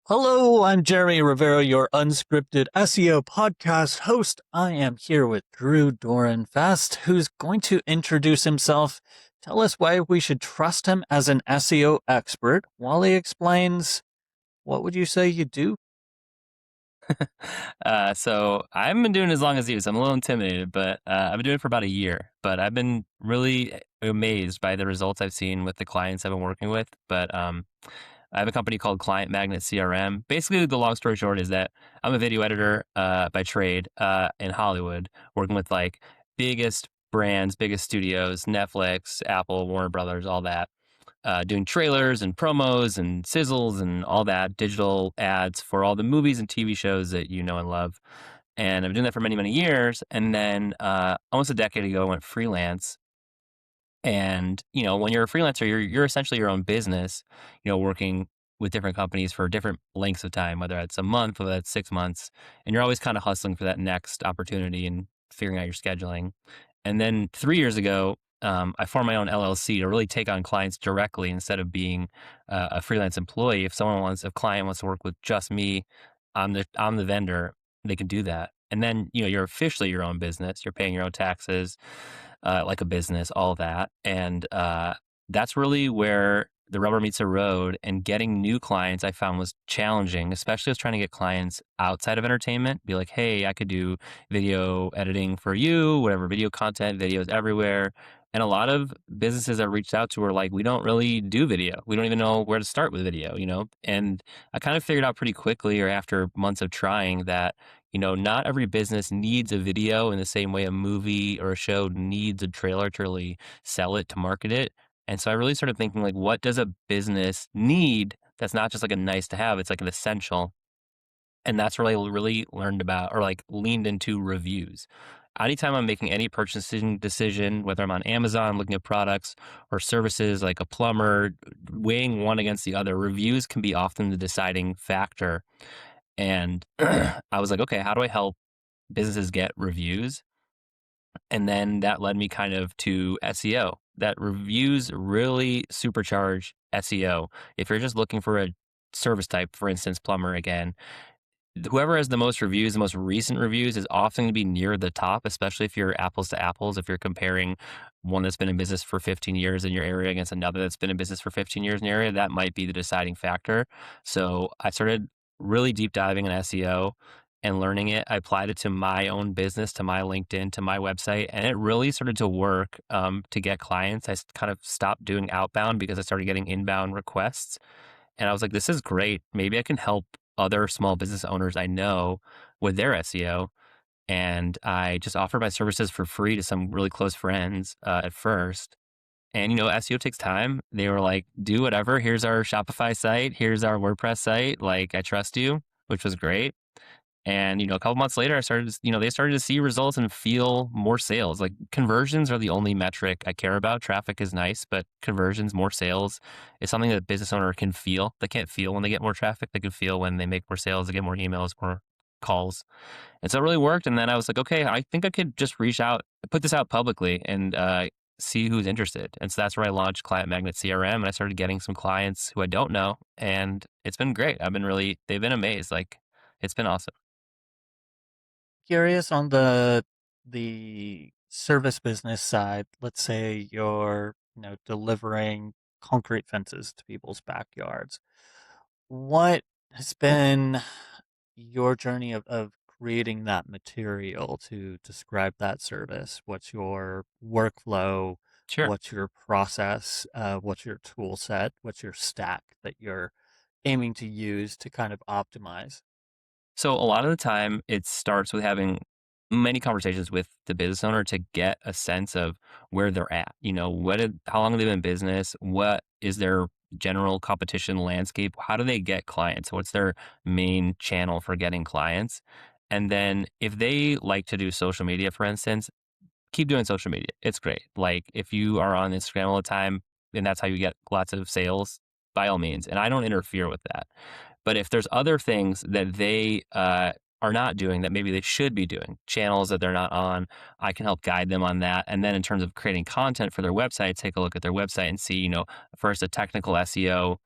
Hello, I'm Jeremy Rivera, your Unscripted SEO podcast host. I am here with Drew Dorenfest, who's going to introduce himself, tell us why we should trust him as an SEO expert while he explains what would you say you do? So I haven't been doing it as long as you, so I'm a little intimidated, but I've been doing it for about a year. But I've been really amazed by the results I've seen with the clients I've been working with. But I have a company called Magnet CRM. Basically, the long story short is that I'm a video editor by trade in Hollywood, working with like biggest brands, biggest studios, Netflix, Apple, Warner Brothers, all that, doing trailers and promos and sizzles and all that, digital ads for all the movies and TV shows that you know and love. And I've been doing that for many, many years. And then almost a decade ago, I went freelance. And, when you're a freelancer, you're essentially your own business, working with different companies for different lengths of time, whether it's a month, whether that's 6 months. And you're always kind of hustling for that next opportunity and figuring out your scheduling. And then 3 years ago, I formed my own LLC to really take on clients directly instead of being a freelance employee. If a client wants to work with just me, I'm the vendor. They can do that. And then, you're officially your own business. You're paying your own taxes, like a business, all that. And that's really where the rubber meets the road. And getting new clients I found was challenging, especially as trying to get clients outside of entertainment. Be like, hey, I could do video editing for you, whatever, video content, videos everywhere. And a lot of businesses I reached out to were like, we don't really do video. We don't even know where to start with video. And I kind of figured out pretty quickly, or after months of trying, that not every business needs a video in the same way a movie or a show needs a trailer to really sell it, to market it. And so I really started thinking, like, what does a business need that's not just like a nice to have, it's like an essential. And that's where I really learned about, or like leaned into, reviews. Anytime I'm making any purchasing decision, whether I'm on Amazon looking at products or services like a plumber, weighing one against the other, reviews can be often the deciding factor. And I was like, okay, how do I help businesses get reviews? And then that led me kind of to SEO. That reviews really supercharge SEO. If you're just looking for a service type, for instance, plumber again, whoever has the most reviews, the most recent reviews, is often going to be near the top, especially if you're apples to apples. If you're comparing one that's been in business for 15 years in your area against another that's been in business for 15 years in your area, that might be the deciding factor. So I started really deep diving in SEO and learning it. I applied it to my own business, to my LinkedIn, to my website, and it really started to work to get clients. I kind of stopped doing outbound because I started getting inbound requests. And I was like, this is great. Maybe I can help other small business owners I know with their SEO. And I just offered my services for free to some really close friends at first. And, SEO takes time. They were like, do whatever. Here's our Shopify site. Here's our WordPress site. Like, I trust you, which was great. And, a couple months later, they started to see results and feel more sales. Like, conversions are the only metric I care about. Traffic is nice, but conversions, more sales, is something that a business owner can feel. They can't feel when they get more traffic. They can feel when they make more sales, they get more emails, more calls. And so it really worked. And then I was like, okay, I think I could just reach out, put this out publicly and see who's interested. And so that's where I launched Magnet CRM. And I started getting some clients who I don't know. And it's been great. They've been amazed. Like, it's been awesome. Curious on the service business side. Let's say you're, delivering concrete fences to people's backyards. What has been your journey of creating that material to describe that service? What's your workflow? Sure. What's your process? What's your tool set? What's your stack that you're aiming to use to kind of optimize? So a lot of the time it starts with having many conversations with the business owner to get a sense of where they're at. How long have they been in business? What is their general competition landscape? How do they get clients? What's their main channel for getting clients? And then if they like to do social media, for instance, keep doing social media. It's great. Like, if you are on Instagram all the time and that's how you get lots of sales, by all means. And I don't interfere with that. But if there's other things that they are not doing that maybe they should be doing, channels that they're not on, I can help guide them on that. And then in terms of creating content for their website, take a look at their website and see, first a technical SEO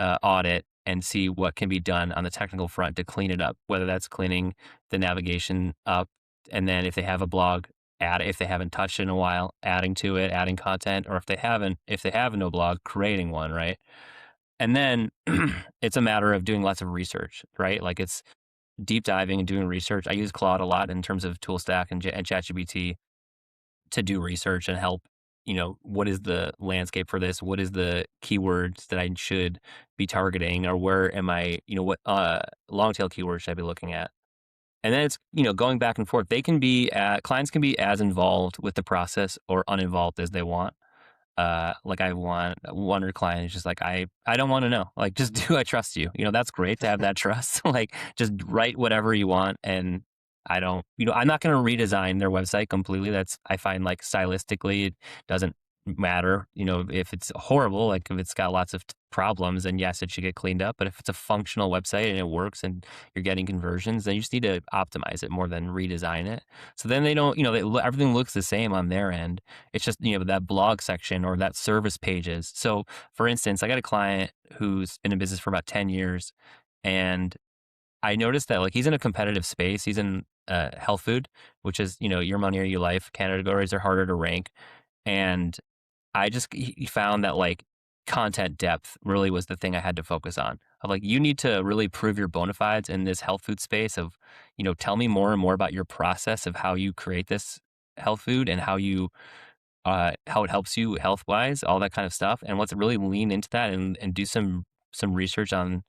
audit and see what can be done on the technical front to clean it up, whether that's cleaning the navigation up. And then if they have a blog, add if they haven't touched it in a while, adding to it, adding content, or if they have no blog, creating one, right? And then it's a matter of doing lots of research, right? Like it's deep diving and doing research. I use Claude a lot in terms of tool stack and ChatGPT to do research and help, what is the landscape for this? What is the keywords that I should be targeting, or where am I, what long tail keywords should I be looking at? And then it's, going back and forth. Clients can be as involved with the process or uninvolved as they want. Like I want one client is just like, I don't want to know. Like, just do I trust you? That's great to have that trust. Like, just write whatever you want. And I don't, I'm not going to redesign their website completely. I find like stylistically, it doesn't matter. If it's horrible, like if it's got lots of problems, then yes, it should get cleaned up. But if it's a functional website and it works and you're getting conversions, then you just need to optimize it more than redesign it. So then they don't, everything looks the same on their end. It's just, that blog section or that service pages. So for instance, I got a client who's been in business for about 10 years, and I noticed that like he's in a competitive space. He's in health food, which is, your money or your life categories are harder to rank. And he found that like content depth really was the thing I had to focus on. Of like, you need to really prove your bona fides in this health food space of, tell me more and more about your process of how you create this health food and how it helps you health wise, all that kind of stuff. And let's really lean into that and do some research on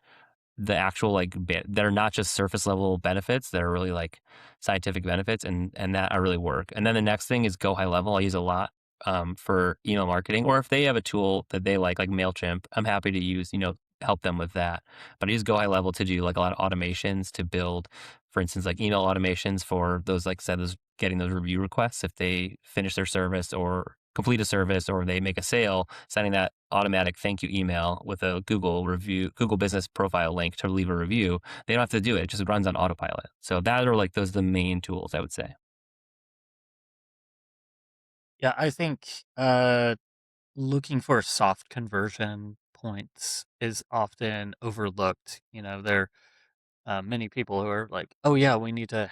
the actual like that are not just surface level benefits, that are really like scientific benefits, and that I really work. And then the next thing is go high level. I use a lot for email marketing, or if they have a tool that they like MailChimp, I'm happy to use, help them with that. But I use go high level to do like a lot of automations to build, for instance, like email automations for those, like said, those getting those review requests if they finish their service or complete a service or they make a sale, sending that automatic thank you email with a Google business profile link to leave a review. They don't have to do it. It just runs on autopilot. So that are like those are the main tools I would say. Yeah, I think looking for soft conversion points is often overlooked. There are many people who are like, "Oh yeah, we need to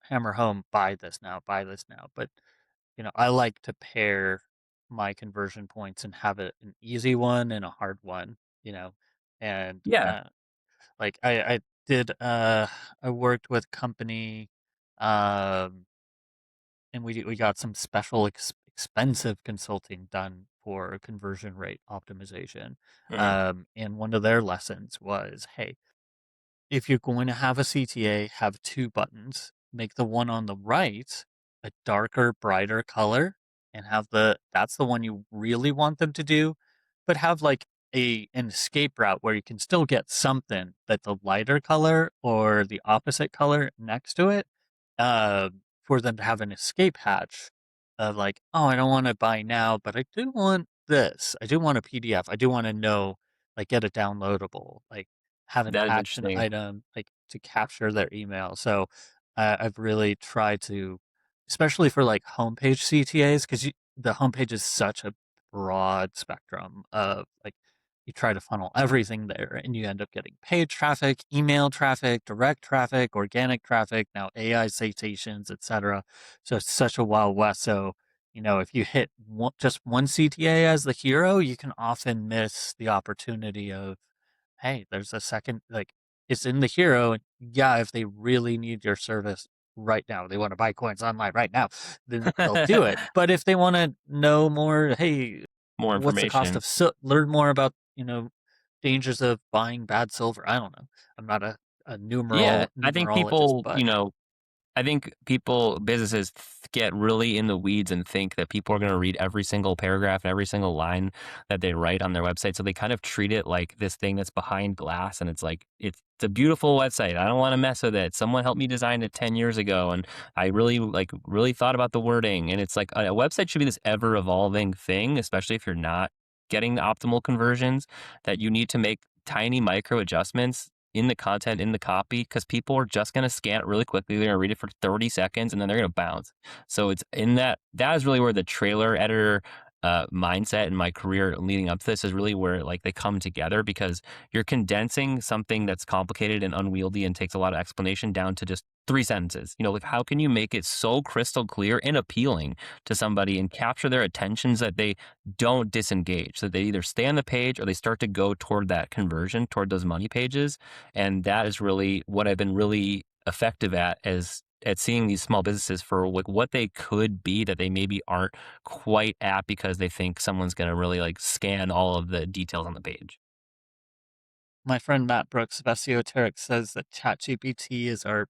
hammer home, buy this now, buy this now." But I like to pair my conversion points and have it an easy one and a hard one. You know, and Yeah. like I did, I worked with a company, um, and we got some special expensive consulting done for conversion rate optimization. Mhm. And one of their lessons was, hey, if you're going to have a CTA, have two buttons. Make the one on the right a darker, brighter color, and have that's the one you really want them to do, but have like an escape route where you can still get something that's a lighter color or the opposite color next to it, uh, for them to have an escape hatch of like, oh, I don't want to buy now, but I do want this. I do want a PDF. I do want to know, like, get it downloadable. Like, have an That is action interesting. item, like, to capture their email. So, I've really tried to, especially for like homepage CTAs, because the homepage is such a broad spectrum of like, you try to funnel everything there and you end up getting paid traffic, email traffic, direct traffic, organic traffic, now AI citations, etc. So it's such a wild west. So, if you hit just one CTA as the hero, you can often miss the opportunity of, hey, there's a second, like, it's in the hero. And yeah, if they really need your service right now, they want to buy coins online right now, then they'll do it. But if they want to know more, hey, More what's the cost information. of learn more about, dangers of buying bad silver. I don't know. I'm not a Yeah, numerologist, but I think businesses get really in the weeds and think that people are going to read every single paragraph and every single line that they write on their website. So they kind of treat it like this thing that's behind glass. And it's like, it's a beautiful website. I don't want to mess with it. Someone helped me design it 10 years ago. And I really thought about the wording. And it's like a website should be this ever evolving thing, especially if you're not getting the optimal conversions, that you need to make tiny micro adjustments in the content, in the copy, because people are just going to scan it really quickly. They're going to read it for 30 seconds and then they're going to bounce. So it's in that is really where the trailer editor mindset and my career leading up to this is really where like they come together because you're condensing something that's complicated and unwieldy and takes a lot of explanation down to just 3 sentences. Like how can you make it so crystal clear and appealing to somebody and capture their attention so that they don't disengage, so that they either stay on the page or they start to go toward that conversion, toward those money pages. And that is really what I've been really effective at seeing these small businesses for like what they could be that they maybe aren't quite at because they think someone's going to really like scan all of the details on the page. My friend Matt Brooks of SEOteric says that ChatGPT is our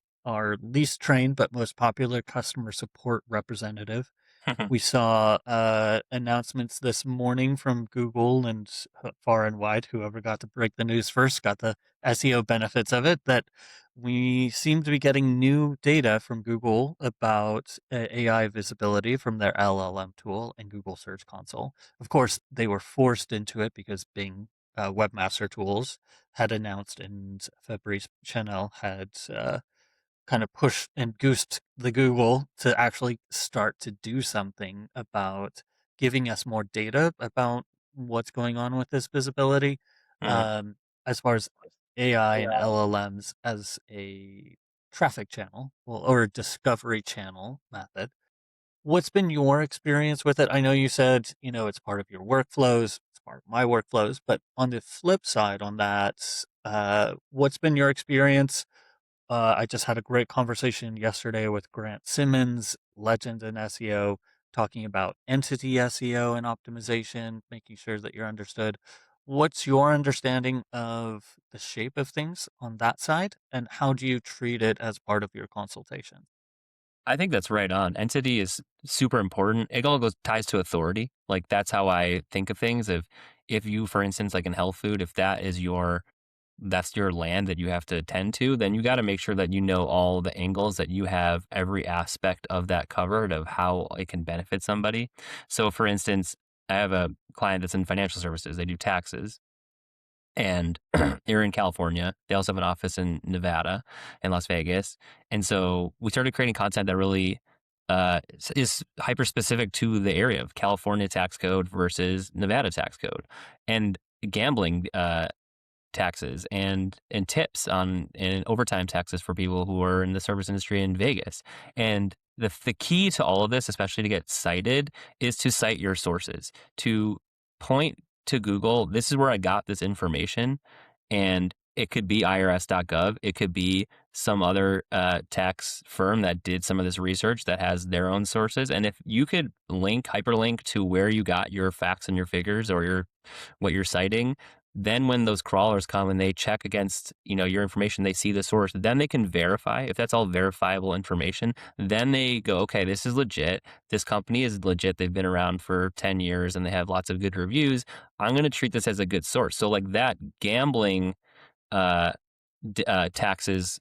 least trained but most popular customer support representative. We saw announcements this morning from Google and far and wide, whoever got to break the news first got the SEO benefits of it, that we seem to be getting new data from Google about AI visibility from their LLM tool and Google Search Console. Of course, they were forced into it because Bing Webmaster Tools had announced, and Fabrice Chanel had kind of pushed and goosed the Google to actually start to do something about giving us more data about what's going on with this visibility. Mm. Um, as far as AI and LLMs as a traffic channel, well, or a discovery channel method. What's been your experience with it? I know you said, it's part of your workflows, it's part of my workflows, but on the flip side on that, what's been your experience? I just had a great conversation yesterday with Grant Simmons, legend in SEO, talking about entity SEO and optimization, making sure that you're understood. What's your understanding of the shape of things on that side, and how do you treat it as part of your consultation? I think that's right on. Entity is super important. It all goes ties to authority. Like that's how I think of things. If you, for instance, like in health food, if that's your land that you have to attend to, then you got to make sure that you know all the angles, that you have every aspect of that covered of how it can benefit somebody. So, for instance, I have a client that's in financial services. They do taxes and they're in California. They also have an office in Nevada and Las Vegas. And so we started creating content that really is hyper specific to the area of California tax code versus Nevada tax code and gambling taxes and tips on and overtime taxes for people who are in the service industry in Vegas. And the key to all of this, especially to get cited, is to cite your sources, to point to Google, this is where I got this information. And it could be IRS.gov. It could be some other tax firm that did some of this research that has their own sources. And if you could hyperlink to where you got your facts and your figures or what you're citing, then when those crawlers come and they check against, your information, they see the source, then they can verify if that's all verifiable information. Then they go, okay, this is legit. This company is legit. They've been around for 10 years and they have lots of good reviews. I'm going to treat this as a good source. So like that gambling uh, taxes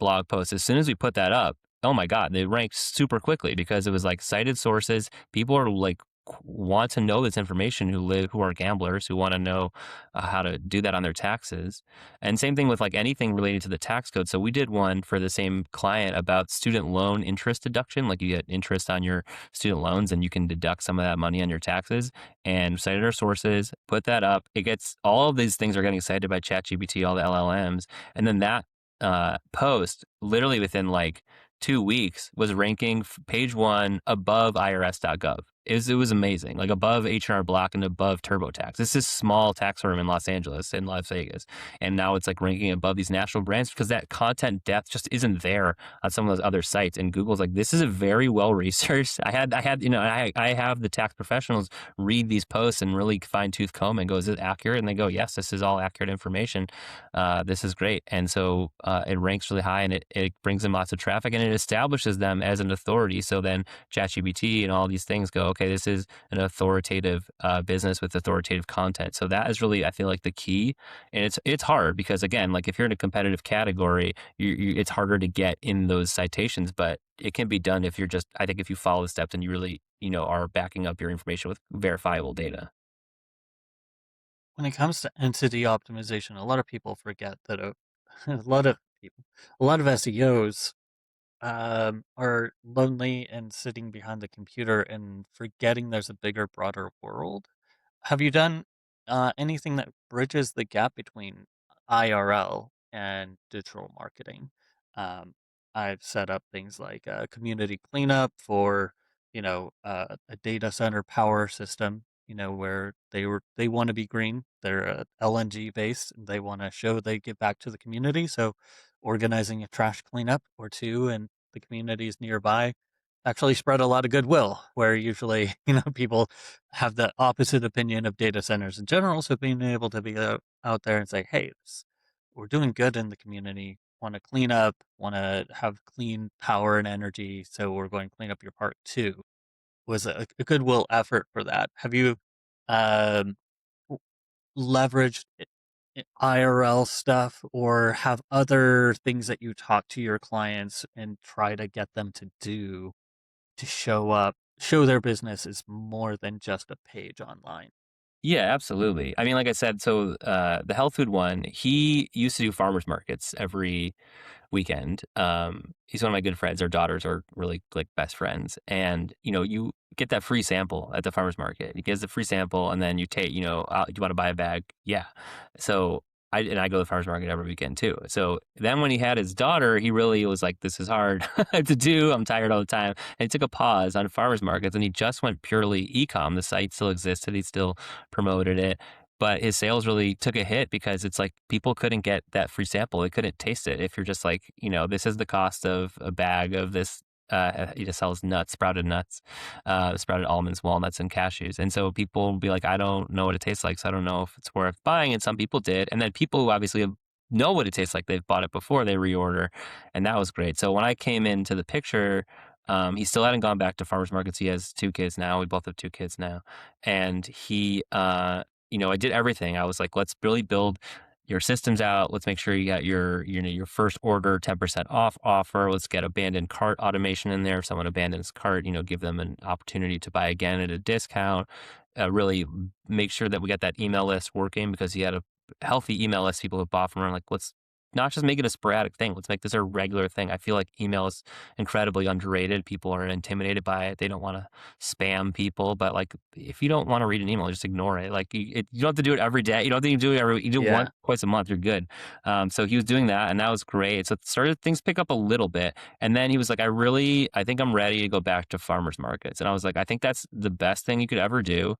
blog post, as soon as we put that up, oh my God, they ranked super quickly because it was like cited sources. People are like want to know this information who are gamblers who want to know how to do that on their taxes. And same thing with like anything related to the tax code. So we did one for the same client about student loan interest deduction. Like you get interest on your student loans and you can deduct some of that money on your taxes, and cited our sources, put that up. It gets all of these things are getting cited by ChatGPT, all the LLMs. And then that post literally within like 2 weeks was ranking page one above IRS.gov. It was amazing, like above H&R Block and above TurboTax. This is small tax firm in Los Angeles and Las Vegas, and now it's like ranking above these national brands because that content depth just isn't there on some of those other sites. And Google's like, this is a very well researched. I have the tax professionals read these posts and really fine tooth comb and go, is it accurate? And they go, yes, this is all accurate information. This is great. And so it ranks really high, and it brings them lots of traffic, and it establishes them as an authority. So then ChatGPT and all these things go, okay, this is an authoritative business with authoritative content. So that is really, I feel like, the key. And it's hard because, again, like if you're in a competitive category, it's harder to get in those citations, but it can be done if you're just, I think if you follow the steps and you really, are backing up your information with verifiable data. When it comes to entity optimization, a lot of people forget that a lot of people, a lot of SEOs are lonely and sitting behind the computer and forgetting there's a bigger, broader world. Have you done anything that bridges the gap between IRL and digital marketing? Um, I've set up things like a community cleanup for, a data center power system, where they want to be green. They're LNG based and they want to show they give back to the community. So organizing a trash cleanup or two in the communities nearby actually spread a lot of goodwill, where usually, people have the opposite opinion of data centers in general. So being able to be out there and say, hey, we're doing good in the community, want to clean up, want to have clean power and energy. So we're going to clean up your park too, was a goodwill effort for that. Have you um, leveraged IRL stuff or have other things that you talk to your clients and try to get them to do to show their business is more than just a page online? Yeah, absolutely. I mean, like I said, so the health food one, he used to do farmers markets every weekend. He's one of my good friends. Our daughters are really like best friends, and you get that free sample at the farmers market. He gives the free sample, and then you take, do you want to buy a bag? Yeah. So I go to the farmers market every weekend too. So then when he had his daughter, he really was like, "This is hard to do. I'm tired all the time." And he took a pause on farmers markets, and he just went purely e-com. The site still existed. He still promoted it, but his sales really took a hit because it's like people couldn't get that free sample. They couldn't taste it. If you're just like, this is the cost of a bag of this. He just sells nuts, sprouted almonds, walnuts, and cashews. And so people will be like, I don't know what it tastes like, so I don't know if it's worth buying. And some people did. And then people who obviously know what it tastes like, they've bought it before, they reorder. And that was great. So when I came into the picture, he still hadn't gone back to farmers markets. He has two kids now. We both have two kids now. And I did everything. I was like, let's really build your systems out. Let's make sure you got your first order 10% off offer. Let's get abandoned cart automation in there. If someone abandons cart, give them an opportunity to buy again at a discount. Really make sure that we got that email list working because he had a healthy email list. People who bought from him. Like, let's not just make it a sporadic thing. Let's make this a regular thing. I feel like email is incredibly underrated. People are intimidated by it. They don't want to spam people, but like if you don't want to read an email, just ignore it. Like you don't have to do it every day. You don't have to do it you do it Yeah. once, twice a month. You're good. So he was doing that, and that was great. So it started things pick up a little bit, and then he was like, I think I'm ready to go back to farmers markets, and I was like, I think that's the best thing you could ever do.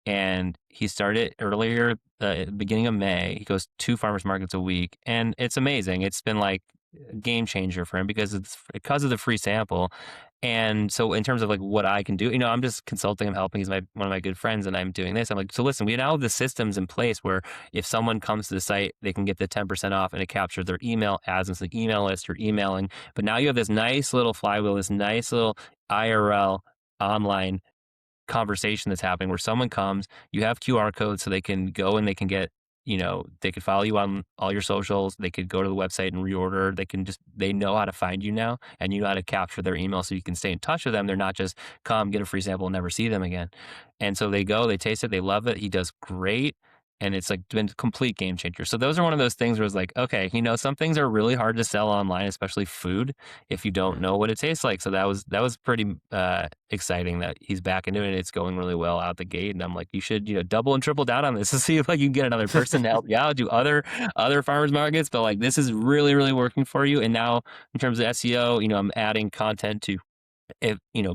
And he started earlier, beginning of May. He goes 2 farmers markets a week, and it's amazing. It's been like a game changer for him because because of the free sample. And so in terms of like what I can do, I'm just consulting, I'm helping. He's one of my good friends, and I'm doing this. I'm like, so listen, we now have the systems in place where if someone comes to the site, they can get the 10% off, and it captures their email, adds into the email list, you're emailing. But now you have this nice little flywheel, this nice little IRL online conversation that's happening where someone comes, you have QR codes so they can go and they can get, they could follow you on all your socials. They could go to the website and reorder. They know how to find you now, and you know how to capture their email so you can stay in touch with them. They're not just come, get a free sample, and never see them again. And so they go, they taste it, they love it. He does great. And it's like been a complete game changer. So those are one of those things where it's like, okay, some things are really hard to sell online, especially food, if you don't know what it tastes like. So that was pretty exciting that he's back into it. It's going really well out the gate, and I'm like, you should double and triple down on this to see if like you can get another person to help you out, do other farmers markets. But like this is really really working for you. And now in terms of SEO, I'm adding content to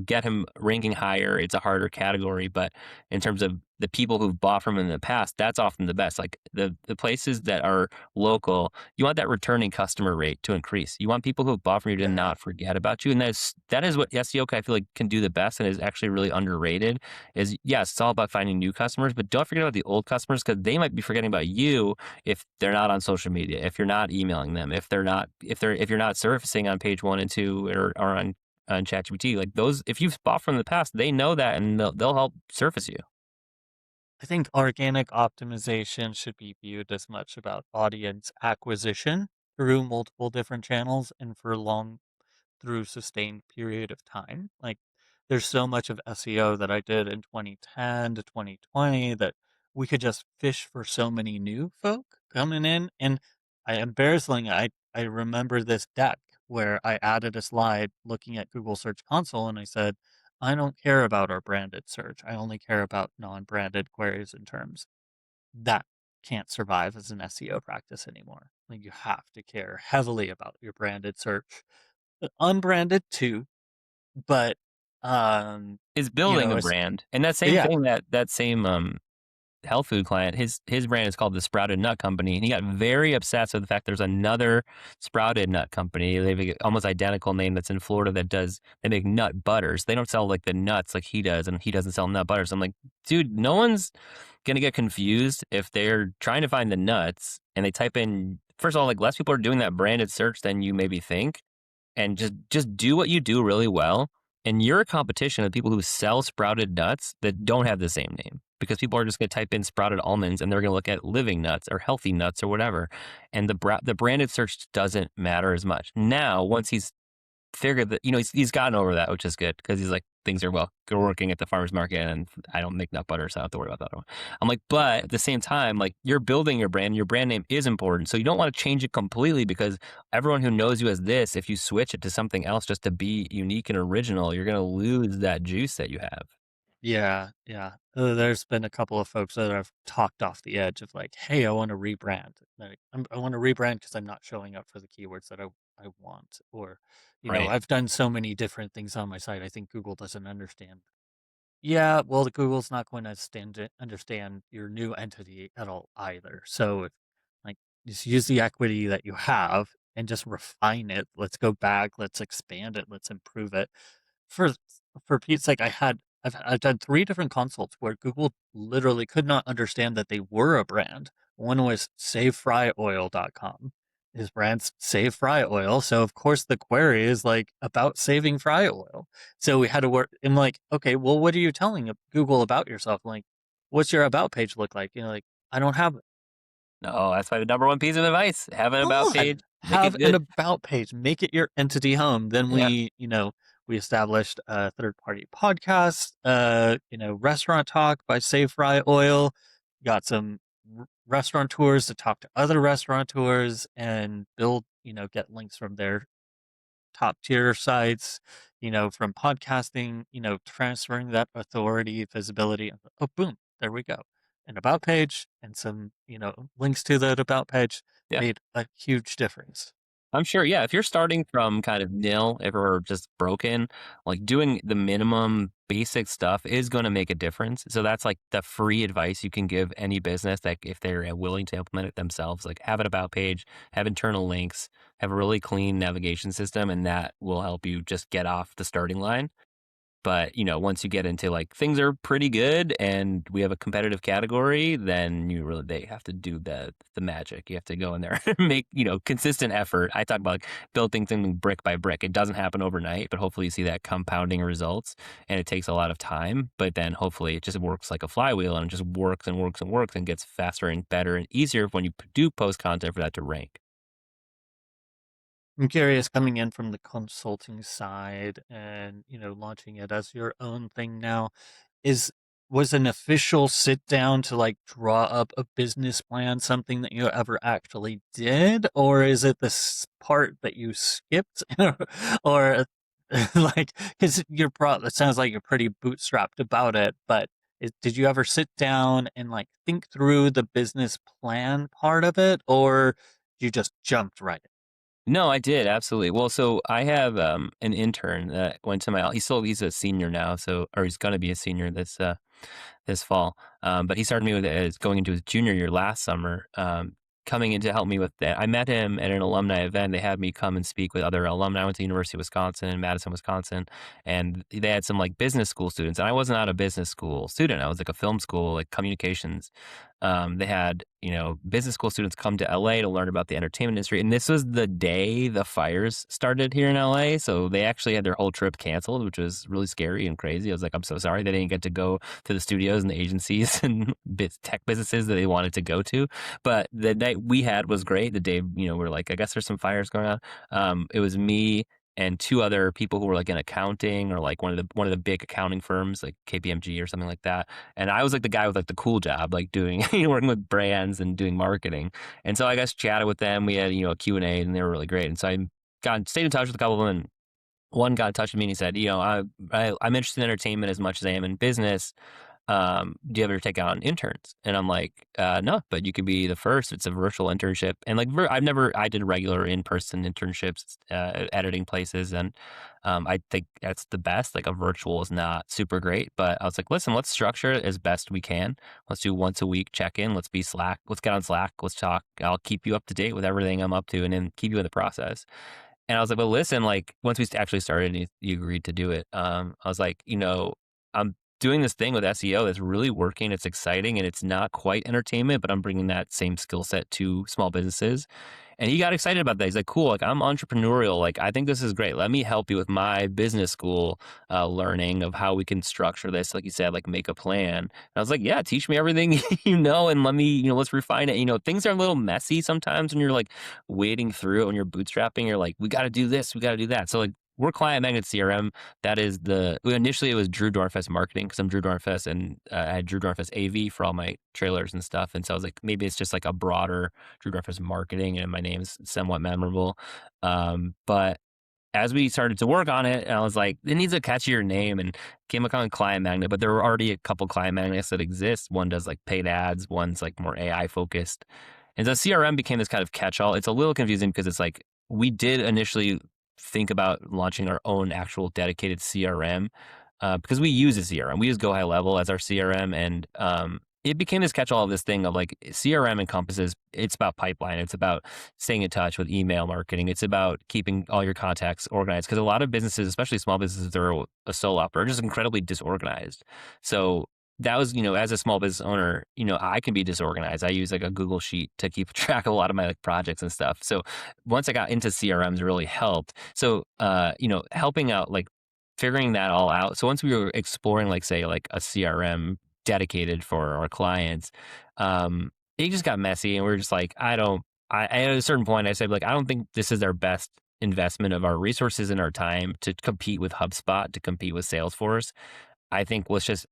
get him ranking higher. It's a harder category, but in terms of the people who've bought from him in the past, that's often the best. Like the places that are local, you want that returning customer rate to increase. You want people who've bought from you to Yeah. not forget about you. And that is what SEO I feel like can do the best and is actually really underrated is yes, it's all about finding new customers, but don't forget about the old customers because they might be forgetting about you if they're not on social media, if you're not emailing them, if you're not surfacing on page 1 and 2 or on ChatGPT, like those, if you've bought from the past, they know that and they'll help surface you. I think organic optimization should be viewed as much about audience acquisition through multiple different channels and for long through sustained period of time. Like there's so much of SEO that I did in 2010 to 2020 that we could just fish for so many new folk coming in. And I embarrassingly, I remember this deck where I added a slide looking at Google Search Console and I said, I don't care about our branded search. I only care about non-branded queries and terms. That can't survive as an SEO practice anymore. Like you have to care heavily about your branded search. Unbranded too, but Is you building know, a it's brand. And that same yeah. thing, that same health food client, his brand is called the Sprouted Nut Company, and he got very obsessed with the fact there's another Sprouted Nut Company. They have an almost identical name that's in Florida that does they make nut butters. They don't sell like the nuts like he does, and he doesn't sell nut butters. I'm like, dude, no one's gonna get confused if they're trying to find the nuts and they type in. First of all, like less people are doing that branded search than you maybe think, and just do what you do really well. And you're a competition of people who sell sprouted nuts that don't have the same name because people are just going to type in sprouted almonds and they're going to look at living nuts or healthy nuts or whatever. And the branded search doesn't matter as much. Now, once he's figured that, he's gotten over that, which is good because he's like, things are well, go working at the farmer's market and I don't make nut butter, so I don't have to worry about that one. I'm like, but at the same time, like you're building your brand name is important. So you don't want to change it completely because everyone who knows you as this, if you switch it to something else just to be unique and original, you're going to lose that juice that you have. Yeah, yeah. There's been a couple of folks that I've talked off the edge of like, "Hey, I want to rebrand. Like, I want to rebrand because I'm not showing up for the keywords that I want." Or, Right. I've done so many different things on my site. I think Google doesn't understand. Yeah, well, the Google's not going to understand your new entity at all either. So, like, just use the equity that you have and just refine it. Let's go back. Let's expand it. Let's improve it. For for Pete's sake, I've done 3 different consults where Google literally could not understand that they were a brand. One was savefryoil.com. His brand's Save Fry Oil, so of course the query is like about saving fry oil. So we had to work. I'm like, okay, well, what are you telling Google about yourself? Like, what's your about page look like? Like, I don't have No, that's my number one piece of advice. Have an about on. page, make Have it an good. about page. Make it your entity home. Then Yeah. we established a third party podcast, Restaurant Talk by Save Fry Oil. Got some restaurateurs to talk to other restaurateurs and build, get links from their top tier sites, from podcasting, transferring that authority, visibility. Oh, boom, there we go. An about page and some, links to that about page Yeah. made a huge difference. I'm sure, yeah, if you're starting from kind of nil, if we're just broken, like doing the minimum basic stuff is going to make a difference. So that's like the free advice you can give any business that if they're willing to implement it themselves, like have an about page, have internal links, have a really clean navigation system, and that will help you just get off the starting line. But, once you get into like things are pretty good and we have a competitive category, then they have to do the magic. You have to go in there and make, consistent effort. I talk about like building things brick by brick. It doesn't happen overnight, but hopefully you see that compounding results and it takes a lot of time, but then hopefully it just works like a flywheel and it just works and works and works and gets faster and better and easier when you do post content for that to rank. I'm curious, coming in from the consulting side and, launching it as your own thing now, is was an official sit down to like draw up a business plan something that you ever actually did, or is it this part that you skipped, or like because it sounds like you're pretty bootstrapped about it, but did you ever sit down and like think through the business plan part of it, or you just jumped right No, I did, absolutely. Well, so I have an intern that went to my he's a senior now, or he's gonna be a senior this fall. But he started me with as going into his junior year last summer, coming in to help me with that. I met him at an alumni event. They had me come and speak with other alumni. I went to University of Wisconsin, Madison, Wisconsin, and they had some like business school students. And I was not a business school student. I was like a film school, like communications. They had, business school students come to LA to learn about the entertainment industry. And this was the day the fires started here in LA. So they actually had their whole trip canceled, which was really scary and crazy. I was like, I'm so sorry they didn't get to go to the studios and the agencies and tech businesses that they wanted to go to. But the night we had was great. The day, we're like, I guess there's some fires going on. It was me and two other people who were like in accounting or like one of the big accounting firms like KPMG or something like that. And I was like the guy with like the cool job, like doing, working with brands and doing marketing. And so I guess chatted with them. We had, a Q&A and they were really great. And so I stayed in touch with a couple of them. And one got in touch with me and he said, I'm interested in entertainment as much as I am in business. Do you ever take on interns? And I'm like, no, but you could be the first. It's a virtual internship. And like, I did regular in-person internships, editing places. And I think that's the best. Like a virtual is not super great, but I was like, listen, let's structure it as best we can. Let's do once a week check-in. Let's get on Slack. Let's talk. I'll keep you up to date with everything I'm up to and then keep you in the process. And I was like, well, listen, like once we actually started and you agreed to do it, I was like, I'm doing this thing with SEO that's really working. It's exciting and it's not quite entertainment, but I'm bringing that same skill set to small businesses. And he got excited about that. He's like, cool, like I'm entrepreneurial. Like, I think this is great. Let me help you with my business school learning of how we can structure this. Like you said, like make a plan. And I was like, yeah, teach me everything and let me, let's refine it. Things are a little messy sometimes when you're like wading through it, when you're bootstrapping, you're like, we got to do this, we got to do that. So like, we're client Magnet CRM. That is initially it was Drew Dorenfest marketing because I'm Drew Dorenfest and I had Drew Dorenfest AV for all my trailers and stuff. And so I was like, maybe it's just like a broader Drew Dorenfest marketing and my name's somewhat memorable. But as we started to work on it, I was like, it needs a catchier name and came up on Client Magnet, but there were already a couple Client Magnets that exist. One does like paid ads, one's like more AI focused. And so CRM became this kind of catch-all. It's a little confusing because it's like, we did initially think about launching our own actual dedicated CRM because we use a CRM. We use Go High Level as our CRM. And it became this catch-all of this thing of like CRM encompasses, it's about pipeline. It's about staying in touch with email marketing. It's about keeping all your contacts organized because a lot of businesses, especially small businesses that are a solo operator, are just incredibly disorganized. So that was, as a small business owner, I can be disorganized. I use like a Google Sheet to keep track of a lot of my like projects and stuff. So once I got into CRMs, it really helped. So, helping out, like figuring that all out. So once we were exploring, like say like a CRM dedicated for our clients, it just got messy and we are just like, at a certain point I said like, I don't think this is our best investment of our resources and our time to compete with HubSpot, to compete with Salesforce. I think let's just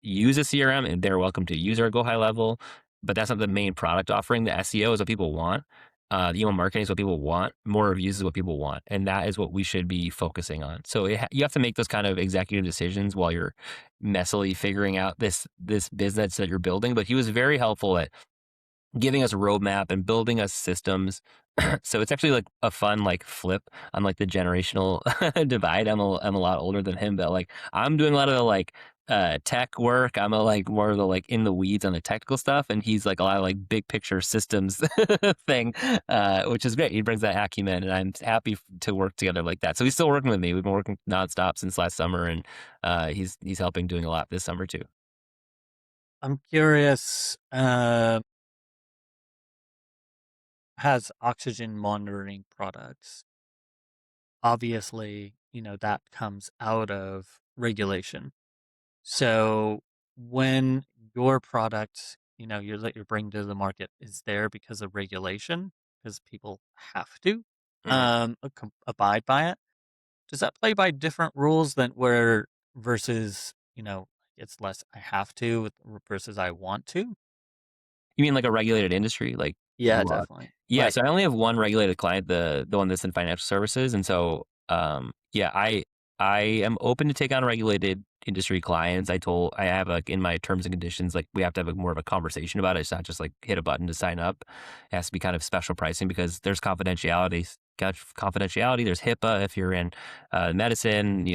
use a CRM and they're welcome to use our Go High Level, but that's not the main product offering. The SEO is what people want. The email marketing is what people want. More reviews is what people want. And that is what we should be focusing on. So you have to make those kind of executive decisions while you're messily figuring out this business that you're building. But he was very helpful at giving us a roadmap and building us systems. So it's actually like a fun like flip on like the generational divide. I'm a lot older than him, but like I'm doing a lot of the like tech work. I'm like more of the like in the weeds on the technical stuff, and he's like a lot of like big picture systems thing, which is great. He brings that acumen, and I'm happy to work together like that. So he's still working with me. We've been working nonstop since last summer, and he's helping doing a lot this summer too. I'm curious, has oxygen monitoring products. Obviously, that comes out of regulation. So when your product, that you're bringing to the market is there because of regulation, because people have to Mm. abide by it, does that play by different rules than where versus, it's less I have to versus I want to? You mean like a regulated industry, like Yeah, broad? definitely. Yeah, Like, so I only have one regulated client, the one that's in financial services, and so yeah, I am open to take on regulated industry clients. I have like in my terms and conditions, like we have to have more of a conversation about it. It's not just like hit a button to sign up. It has to be kind of special pricing because there's confidentiality. Got confidentiality. There's HIPAA if you're in medicine,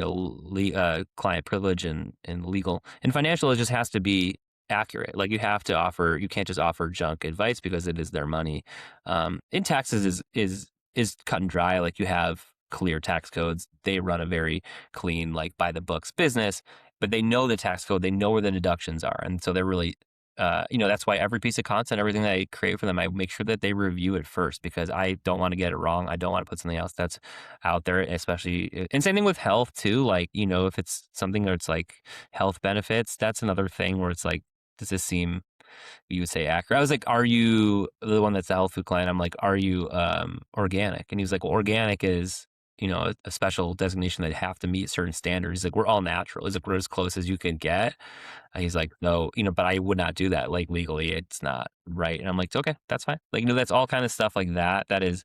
client privilege and legal. And financial, it just has to be accurate. Like you can't just offer junk advice because it is their money. In taxes is cut and dry. Like you have clear tax codes. They run a very clean, like by the books business, but they know the tax code. They know where the deductions are. And so they're really, that's why every piece of content, everything that I create for them, I make sure that they review it first because I don't want to get it wrong. I don't want to put something else that's out there, especially, and same thing with health too. Like, if it's something that's like health benefits, that's another thing where it's like, does this seem, you would say, accurate? I was like, are you the one that's a health food client? I'm like, are you organic? And he was like, well, organic is, a special designation that you have to meet certain standards. He's like, we're all natural. He's like, we're as close as you can get. And he's like, no, but I would not do that. Like legally, it's not right. And I'm like, okay, that's fine. Like, that's all kind of stuff like that. That is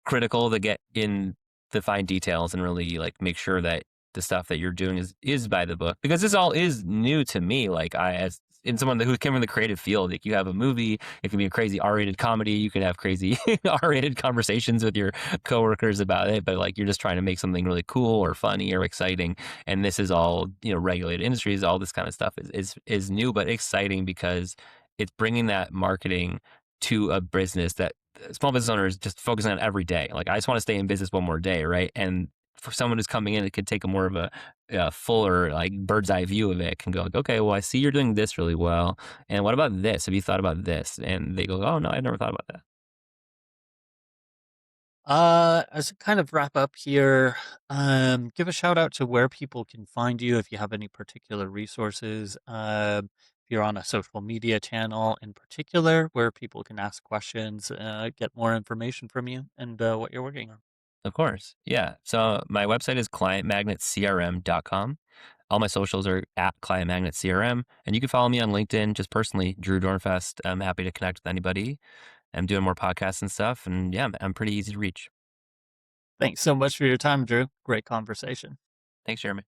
critical to get in the fine details and really like make sure that the stuff that you're doing is by the book, because this all is new to me. Like I, as in someone who came from the creative field, like you have a movie, it can be a crazy R-rated comedy, you can have crazy R-rated conversations with your coworkers about it, but like you're just trying to make something really cool or funny or exciting. And this is all, regulated industries, all this kind of stuff is new but exciting, because it's bringing that marketing to a business that small business owners just focusing on every day. Like, I just want to stay in business one more day, right? And for someone who's coming in, it could take a more of a fuller, like bird's eye view of it. Can go like, okay, well, I see you're doing this really well, and what about this? Have you thought about this? And they go, oh no, I never thought about that. As a kind of wrap up here, give a shout out to where people can find you if you have any particular resources. If you're on a social media channel in particular, where people can ask questions, get more information from you, and what you're working on. Of course, yeah. So my website is clientmagnetcrm.com. All my socials are at Client Magnet CRM, and you can follow me on LinkedIn, just personally, Drew Dorenfest. I'm happy to connect with anybody. I'm doing more podcasts and stuff, and yeah, I'm pretty easy to reach. Thanks so much for your time, Drew. Great conversation. Thanks, Jeremy.